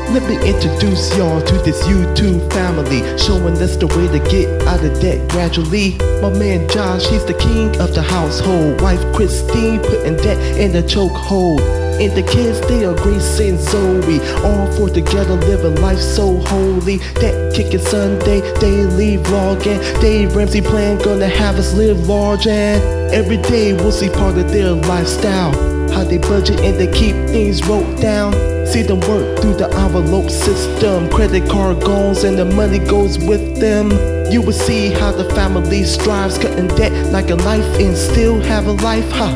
Let me introduce y'all to this YouTube family, showing us the way to get out of debt gradually. My man Josh, he's the king of the household. Wife Christine putting debt in the chokehold. And the kids, they are Grace and Zoe, all four together living life so holy. That Kickin Sunday, daily vlogging. Dave Ramsey plan gonna have us live large, and every day we'll see part of their lifestyle. How they budget and they keep things wrote down. See them work through the envelope system. Credit card goes and the money goes with them. You will see how the family strives, cutting debt like a knife and still have a life, huh?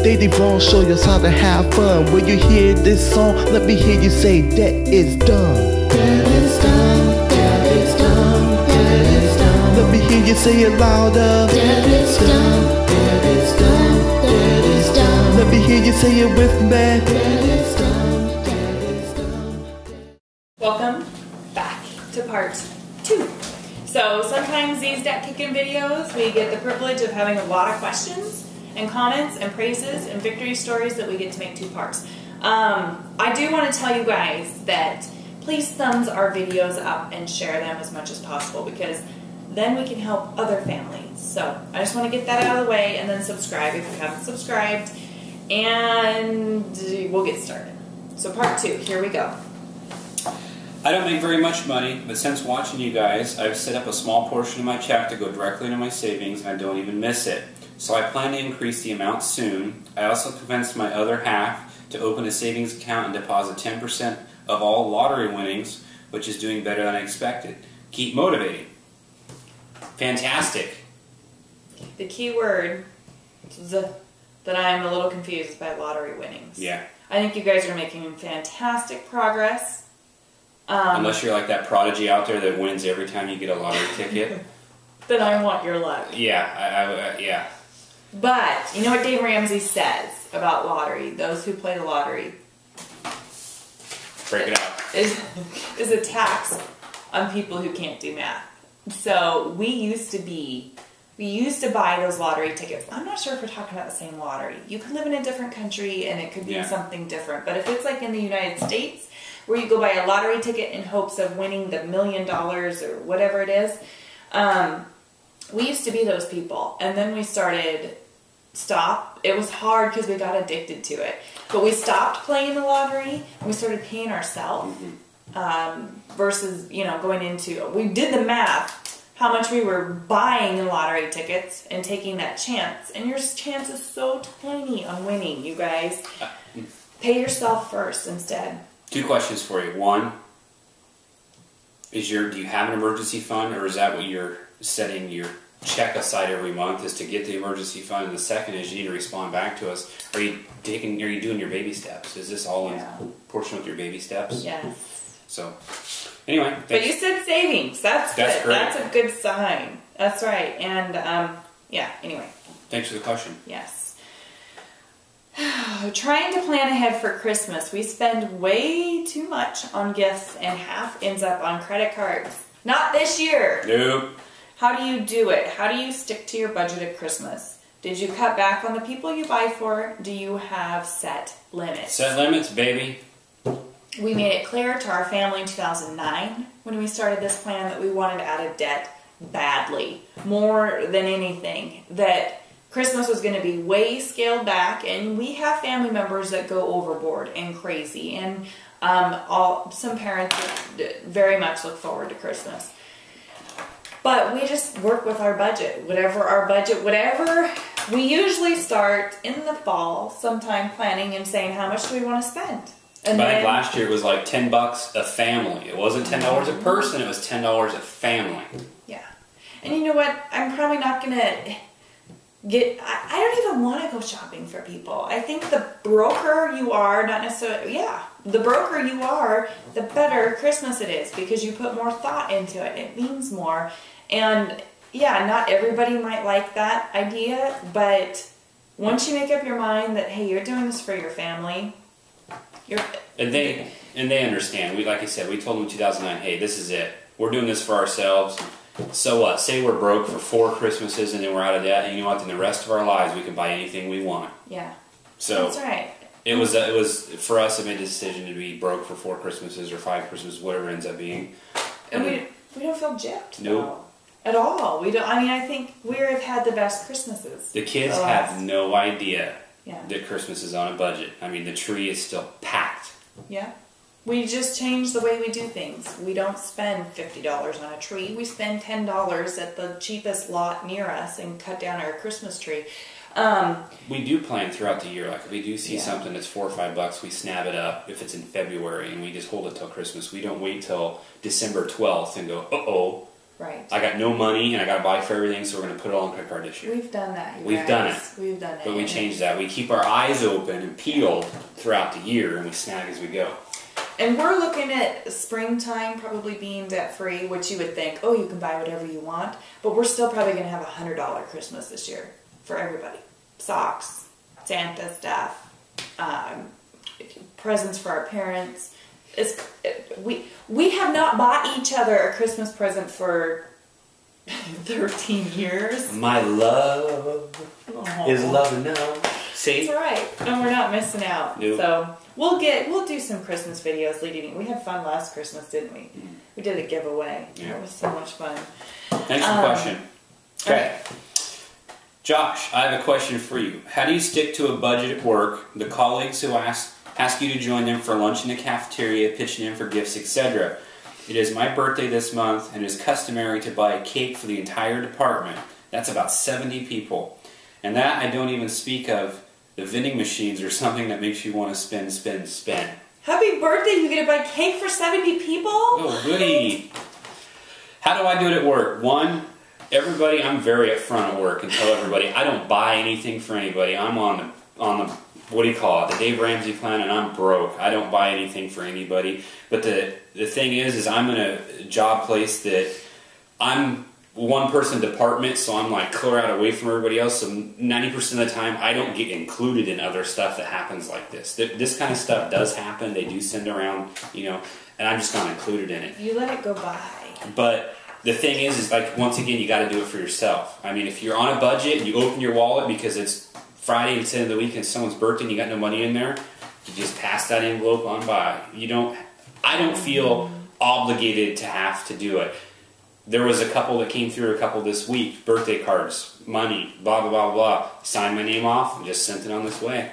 Daily vlog show us how to have fun. When you hear this song, let me hear you say debt is dumb. Debt is dumb, debt is dumb, debt is dumb. Let me hear you say it louder. Debt is dumb, debt is dumb, debt is dumb. Let me hear you say it with me. Debt is dumb, debt is dumb. Welcome back to part 2. So sometimes these debt kicking videos, we get the privilege of having a lot of questions and comments and praises and victory stories that we get to make 2 parts. I do want to tell you guys that please thumbs our videos up and share them as much as possible, because then we can help other families. So I just want to get that out of the way, and then subscribe if you haven't subscribed, and we'll get started. So part 2, here we go. I don't make very much money, but since watching you guys, I've set up a small portion of my check to go directly into my savings, and I don't even miss it. So I plan to increase the amount soon. I also convinced my other half to open a savings account and deposit 10% of all lottery winnings, which is doing better than I expected. Keep motivating. Fantastic. The key word that I'm a little confused by lottery winnings. Yeah. I think you guys are making fantastic progress. Unless you're like that prodigy out there that wins every time you get a lottery ticket. Then I want your luck. Yeah, yeah. But, you know what Dave Ramsey says about lottery? Those who play the lottery. Break it out. Is a tax on people who can't do math. So we used to buy those lottery tickets. I'm not sure if we're talking about the same lottery. You could live in a different country and it could be something different. But if it's like in the United States, where you go buy a lottery ticket in hopes of winning the $1 million or whatever it is, we used to be those people. And then we stopped. It was hard because we got addicted to it. But we stopped playing the lottery and we started paying ourselves. Versus, going into, we did the math, how much we were buying in lottery tickets and taking that chance. And your chance is so tiny on winning, you guys. Pay yourself first instead. 2 questions for you. One, do you have an emergency fund, or is that what you're setting your check aside every month, is to get the emergency fund? And the second is, you need to respond back to us. Are you doing your baby steps? Is this all in portion with your baby steps? Yes. So, anyway. Thanks. But you said savings. That's good. Great. That's a good sign. That's right. And, anyway. Thanks for the question. Yes. Trying to plan ahead for Christmas. We spend way too much on gifts and half ends up on credit cards. Not this year. Nope. How do you do it? How do you stick to your budget at Christmas? Did you cut back on the people you buy for? Do you have set limits? Set limits, baby. We made it clear to our family in 2009 when we started this plan that we wanted out of debt badly. More than anything. That Christmas was going to be way scaled back, and we have family members that go overboard and crazy. And some parents very much look forward to Christmas. But we just work with our budget. Whatever. We usually start in the fall sometime planning and saying, how much do we want to spend? And I think last year it was like $10 a family. It wasn't $10 a person, it was $10 a family. Yeah. And you know what? I'm probably not going to I don't even want to go shopping for people. I think the broker you are, not necessarily, the broker you are, the better Christmas it is, because you put more thought into it. It means more. And not everybody might like that idea, but once you make up your mind that, hey, you're doing this for your family, and they understand. Like I said, we told them in 2009, hey, this is it. We're doing this for ourselves. So what? Say we're broke for 4 Christmases and then we're out of debt, and you know what? In the rest of our lives, we can buy anything we want. Yeah. So that's right. It was for us. It made a decision to be broke for 4 Christmases or 5 Christmases, whatever it ends up being. And we don't feel gypped. Nope. At all. We don't. I mean, I think we have had the best Christmases. The kids have no idea Yeah. that Christmas is on a budget. I mean, the tree is still packed. Yeah. We just changed the way we do things. We don't spend $50 on a tree. We spend $10 at the cheapest lot near us and cut down our Christmas tree. We do plan throughout the year. Like if we do see something that's $4 or $5, we snap it up if it's in February, and we just hold it till Christmas. We don't wait till December 12th and go, uh-oh, right. I got no money and I got to buy for everything, so we're going to put it all on credit card this year. We've done that. We've done it. We've done it. But we changed that. We keep our eyes open and peeled throughout the year, and we snag as we go. And we're looking at springtime probably being debt free, which you would think, oh, you can buy whatever you want. But we're still probably going to have a $100 Christmas this year for everybody. Socks, Santa stuff, presents for our parents. We have not bought each other a Christmas present for 13 years. My love is love now. See? That's right. And we're not missing out. Nope. So we'll do some Christmas videos leading. We had fun last Christmas, didn't we? We did a giveaway. Yeah. It was so much fun. Thanks for the question. Okay. Josh, I have a question for you. How do you stick to a budget at work? The colleagues who ask you to join them for lunch in the cafeteria, pitching in for gifts, etc. It is my birthday this month, and it is customary to buy a cake for the entire department. That's about 70 people. And that I don't even speak of the vending machines or something that makes you want to spend. Happy birthday! You get to buy cake for 70 people? Oh, goody. How do I do it at work? One, everybody, I'm very upfront at work and tell everybody I don't buy anything for anybody. I'm on the what do you call it? The Dave Ramsey plan, and I'm broke. I don't buy anything for anybody. But the thing is I'm in a job place that I'm one person department, so I'm like clear out away from everybody else. So 90% of the time, I don't get included in other stuff that happens like this. This kind of stuff does happen. They do send around, and I'm just not included in it. You let it go by. But the thing is like, once again, you got to do it for yourself. I mean, if you're on a budget and you open your wallet because it's Friday, it's the end of the week, and it's someone's birthday and you got no money in there, you just pass that envelope on by. I don't feel obligated to have to do it. There was a couple that came through, a couple this week, birthday cards, money, blah, blah, blah, blah. Signed my name off and just sent it on this way.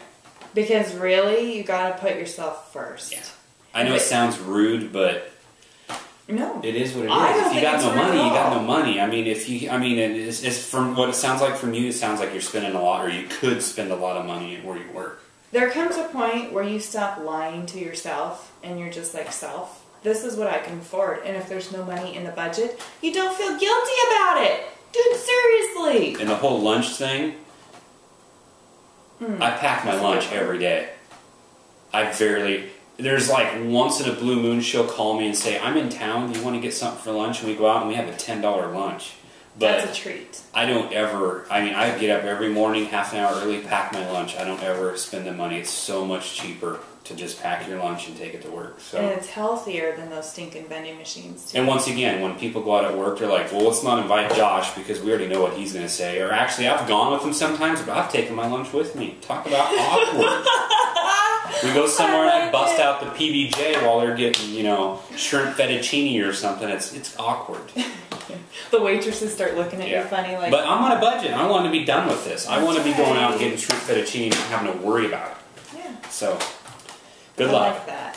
Because really, you got to put yourself first. Yeah. I know it sounds rude, but no, it is what it I is. don't If you think got it's no rude money, at you got all. no money. I mean, it's from what it sounds like from you, it sounds like you're spending a lot, or you could spend a lot of money where you work. There comes a point where you stop lying to yourself and you're just like, self, this is what I can afford. And if there's no money in the budget, you don't feel guilty about it. Dude, seriously. And the whole lunch thing, I pack my lunch every day. There's like once in a blue moon she'll call me and say, I'm in town, do you want to get something for lunch? And we go out and we have a $10 lunch. But that's a treat. I get up every morning, half an hour early, pack my lunch. I don't ever spend the money. It's so much cheaper to just pack your lunch and take it to work. So. And it's healthier than those stinking vending machines, too. And once again, when people go out at work, they're like, well, let's not invite Josh because we already know what he's going to say. Or actually, I've gone with him sometimes, but I've taken my lunch with me. Talk about awkward. We go somewhere and I bust out the PBJ while they're getting, shrimp fettuccine or something. It's awkward. The waitresses start looking at you funny like... But I'm on a budget. I want to be done with this. I want to be going out and getting shrimp fettuccine and not having to worry about it. Yeah. So, good I luck. like that.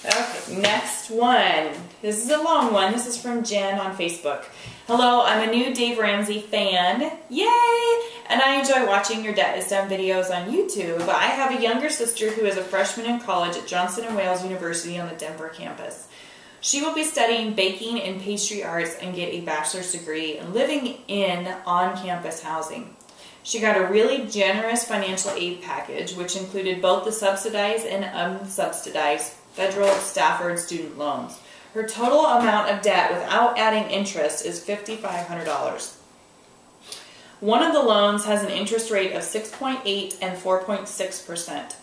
Okay, next one. This is a long one. This is from Jen on Facebook. Hello, I'm a new Dave Ramsey fan. Yay! And I enjoy watching your Debt is Done videos on YouTube. I have a younger sister who is a freshman in college at Johnson & Wales University on the Denver campus. She will be studying baking and pastry arts and get a bachelor's degree and living in on-campus housing. She got a really generous financial aid package, which included both the subsidized and unsubsidized federal Stafford student loans. Her total amount of debt without adding interest is $5,500. One of the loans has an interest rate of 6.8 and 4.6%.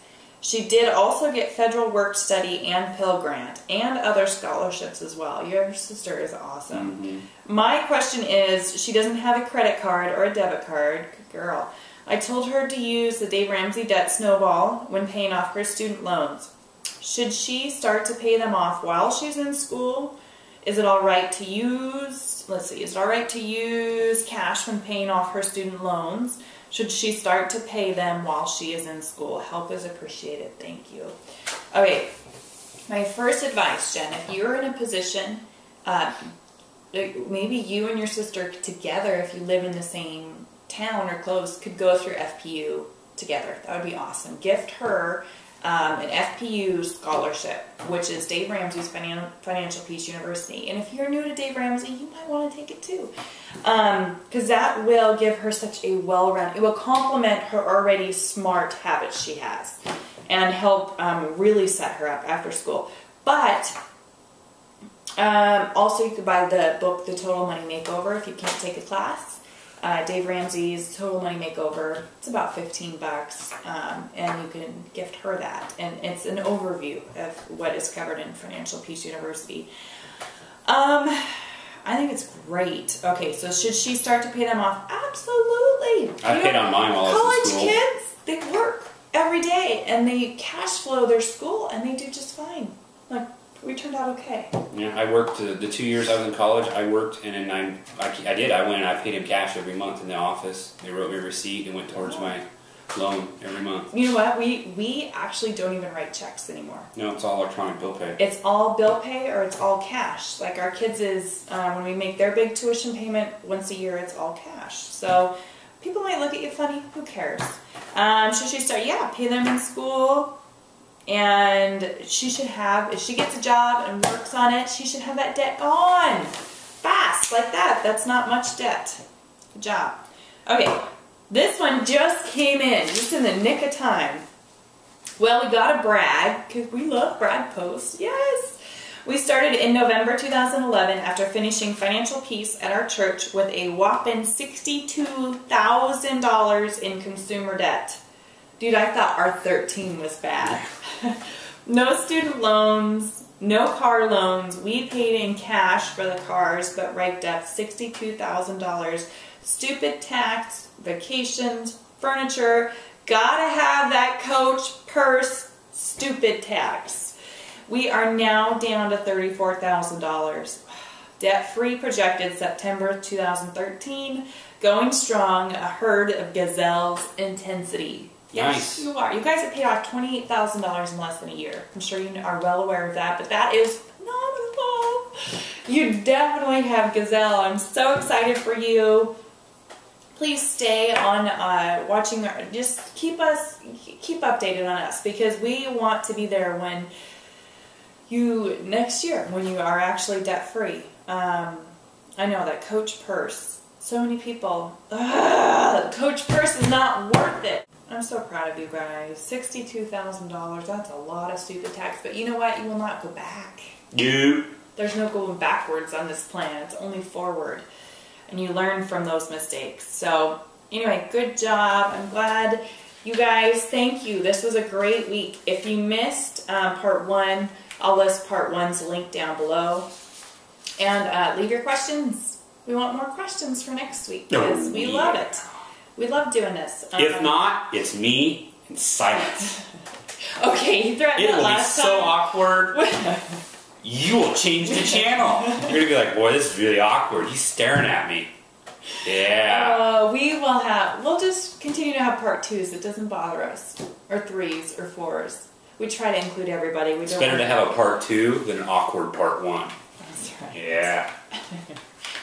She did also get federal work study and Pell Grant and other scholarships as well. Your sister is awesome. Mm-hmm. My question is, she doesn't have a credit card or a debit card. Good girl. I told her to use the Dave Ramsey debt snowball when paying off her student loans. Should she start to pay them off while she's in school? Is it all right to use, let's see, is it all right to use cash when paying off her student loans? Should she start to pay them while she is in school? Help is appreciated. Thank you. Okay, my first advice, Jen, if you're in a position, maybe you and your sister together, if you live in the same town or close, could go through FPU together. That would be awesome. Gift her an FPU scholarship, which is Dave Ramsey's Financial Peace University. And if you're new to Dave Ramsey, you might want to take it too. Because that will give her such a well-rounded, it will complement her already smart habits she has and help really set her up after school. But also you could buy the book, The Total Money Makeover, if you can't take a class. Dave Ramsey's Total Money Makeover. It's about $15, and you can gift her that. And it's an overview of what is covered in Financial Peace University. I think it's great. Okay, so should she start to pay them off? Absolutely. I paid on mine while I was in school. College kids, they work every day, and they cash flow their school, and they do just fine. Like, we turned out okay. Yeah, I worked the 2 years I was in college. I worked, and then I went and I paid him cash every month in the office. They wrote me a receipt and went towards my loan every month. You know what? We actually don't even write checks anymore. No, it's all electronic bill pay. It's all bill pay or it's all cash. Like our kids is, when we make their big tuition payment once a year, it's all cash. So people might look at you funny. Who cares? Should she start? Yeah, pay them in school. And she should have, if she gets a job and works on it, she should have that debt gone. Fast, like that. That's not much debt. Good job. Okay, this one just came in, just in the nick of time. Well, we got to brag, because we love brag posts. Yes! We started in November 2011 after finishing Financial Peace at our church with a whopping $62,000 in consumer debt. Dude, I thought our 13 was bad. No student loans, no car loans. We paid in cash for the cars, but raked up $62,000. Stupid tax, vacations, furniture. Gotta have that Coach purse. Stupid tax. We are now down to $34,000. Debt-free projected September 2013. Going strong, a herd of gazelles intensity. Yes, nice. You are. You guys have paid off $28,000 in less than a year. I'm sure you are well aware of that, but that is phenomenal. You definitely have gazelle. I'm so excited for you. Please stay on watching. Just keep updated on us because we want to be there when next year when you are actually debt free. I know that Coach purse. So many people. Coach purse is not worth it. I'm so proud of you guys. $62,000, that's a lot of stupid tax. But you know what? You will not go back. You. There's no going backwards on this plan. It's only forward. And you learn from those mistakes. So anyway, good job. I'm glad you guys, thank you. This was a great week. If you missed part one, I'll list part one's link down below. And leave your questions. We want more questions for next week because we love it. We love doing this. If not, it's me in silence. Okay, you threatened it last time. It will be so awkward. You will change the channel. You're going to be like, boy, this is really awkward. He's staring at me. Yeah. We'll just continue to have part twos. It doesn't bother us. Or threes or fours. We try to include everybody. It's better to have a part two than an awkward part one. That's right. Yeah.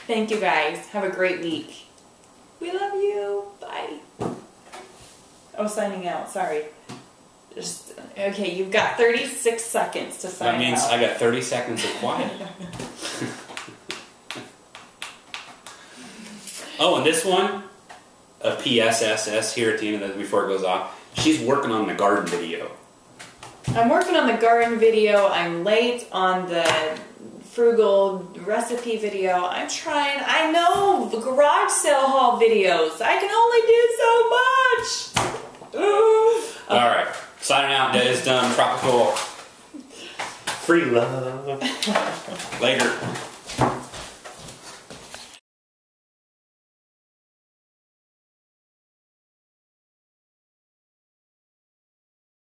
Thank you guys. Have a great week. We love you. Bye. Oh, signing out. Sorry. Okay, you've got 36 seconds to sign out. That means I got 30 seconds of quiet. Oh, and this one, a PSSS here at the end of before it goes off. She's working on the garden video. I'm working on the garden video. I'm late on the frugal recipe video. I'm trying. I know the garage sale haul videos. I can only do so much. Ooh. Okay. All right. Signing out. That is done. Tropical. Free love. Later.